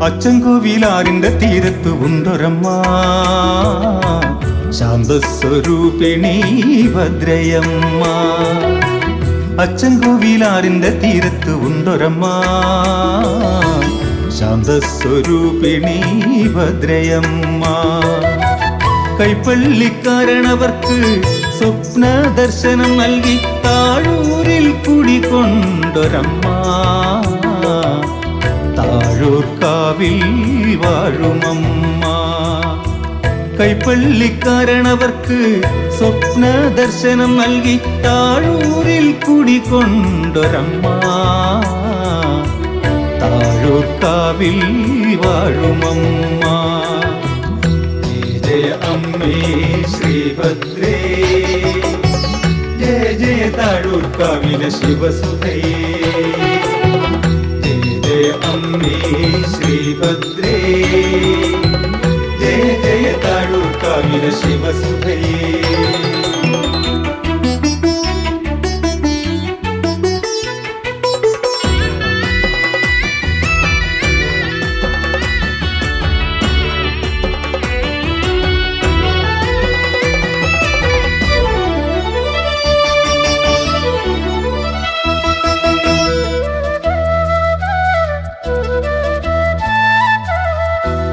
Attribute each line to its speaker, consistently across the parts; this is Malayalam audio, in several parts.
Speaker 1: അച്ചൻകോവിലാറിന്റെ തീരത്ത് ഉണ്ടൊരമ്മ, ശാന്തസ്വരൂപിണി ഭദ്രയമ്മ. അച്ചൻകോവിലാറിന്റെ തീരത്ത് ഉണ്ടൊരമ്മ, ശാന്തസ്വരൂപിണി ഭദ്രയമ്മ. കൈപ്പള്ളിക്കാരണവർക്ക് സ്വപ്ന ദർശനം നൽകി താഴൂരിൽ കുടികൊണ്ടൊരമ്മ, താഴൂർക്കാവിൽ വാഴുമമ്മ. കൈപ്പള്ളിക്കാരണവർക്ക് സ്വപ്ന ദർശനം നൽകി താഴൂരിൽ കുടികൊണ്ടൊരമ്മ, താഴൂർക്കാവിൽ വാഴുമമ്മ. ജയ അമ്മേ ശ്രീഭദ്രേ, ജയ ജയ താഴൂർക്കാവിലെ ശിവസുതയേ. ജയ ജയ അമ്മേ ശ്രീഭദ്രേ, ജയ ജയ താഴൂർക്കാവിലെ ശിവസുതയേ.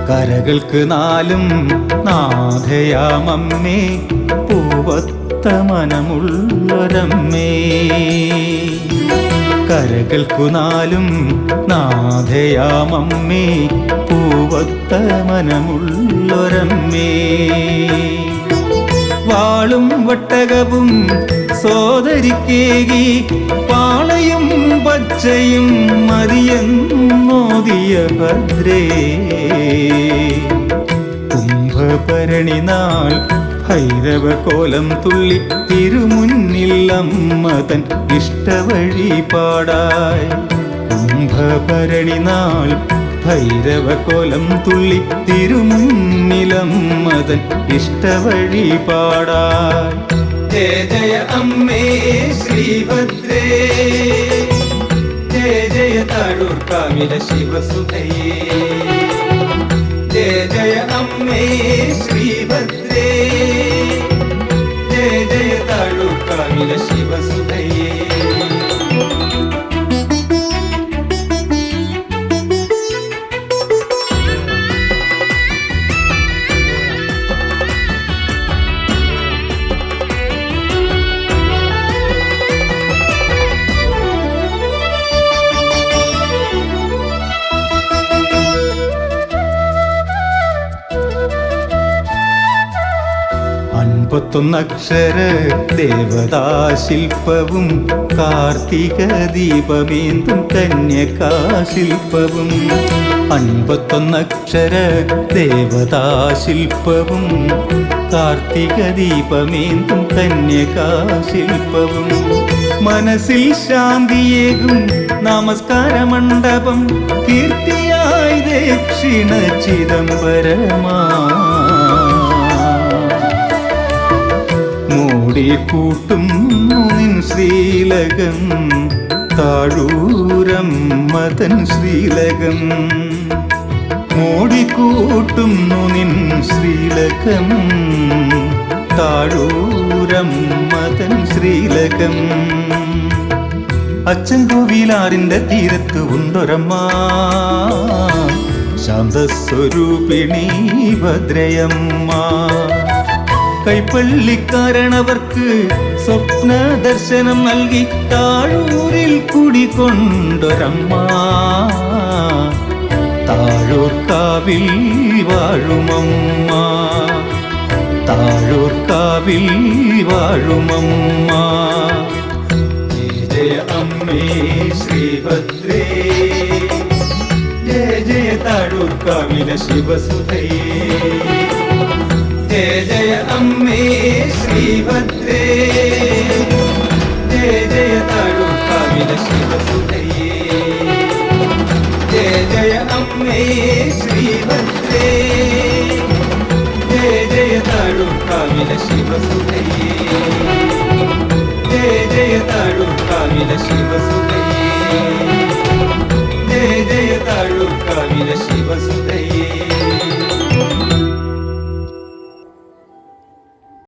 Speaker 1: കരകൾക്ക് നാലും നാഥയാമമ്മേ, പൂവത്ത മനമുള്ളൊരമ്മേ. കരകൾക്കു നാലും നാഥയാമമ്മേ, പൂവത്ത മനമുള്ളൊരമ്മേ. വാളും വട്ടകവും സോദരിക്കേകി, പാളയും പച്ചയും മതിയെന്നോദിയ ഭദ്രേ. കുംഭഭരണി നാൾ ഭൈരവകോലം തുള്ളി തിരുമുന്നിൽ അമ്മതൻ ഇഷ്ടവഴി പാടായി. കുംഭഭരണി നാൾ ഭൈരവകോലം തുള്ളി തിരുമുന്നിലമ്മതൻ ഇഷ്ടവഴി പാടായി. ജയ ജയ അമ്മേ ശ്രീഭദ്രേ, ജയ ജയ താഴൂർക്കാവിലെ ശിവസുതയേ. ജയ ജയ അമ്മേ ശ്രീഭദ്രേ, ജയ ജയ താഴൂർക്കാവിലെ ശിവസുതയേ. അൻപത്തൊന്നക്ഷര ദേവതാശില്പവും കാർത്തിക ദീപമേന്തും കന്യകാശില്പവും. അൻപത്തൊന്നക്ഷര ദേവതാശില്പവും കാർത്തിക ദീപമേന്തും കന്യകാശില്പവും. മനസ്സിൽ ശാന്തിയേകും നമസ്കാര മണ്ഡപം, കീർത്തിയായി ദക്ഷിണ ചിദംബരമാ. മൂടിക്കൂട്ടും നിൻ ശ്രീലകം, താഴൂരമ്മതൻ ശ്രീലകം. മൂടിക്കൂട്ടും നിൻ ശ്രീലകം, താഴൂരമ്മതൻ ശ്രീലകം. അച്ചൻകോവിലാറിന്റെ തീരത്ത് ഉണ്ടൊരമ്മ, ശാന്തസ്വരൂപിണി ഭദ്രയമ്മ. കൈപ്പള്ളിക്കാരണവർക്ക് സ്വപ്ന ദർശനം നൽകി താഴൂരിൽ കുടികൊണ്ടൊരമ്മ, താഴൂർക്കാവിൽ വാഴുമമ്മ, താഴൂർക്കാവിൽ വാഴുമമ്മ. ജയ ജയ അമ്മേ ശ്രീഭദ്രേ, ജയ ജയ താഴൂർക്കാവിലെ ശിവസുതയേ. जय जय अम्मे श्रीभद्रे, जय जय ताळूर्काविले शिवसुतये. जय जय अम्मे श्रीभद्रे, जय जय ताळूर्काविले शिवसुतये. जय जय ताळूर्काविले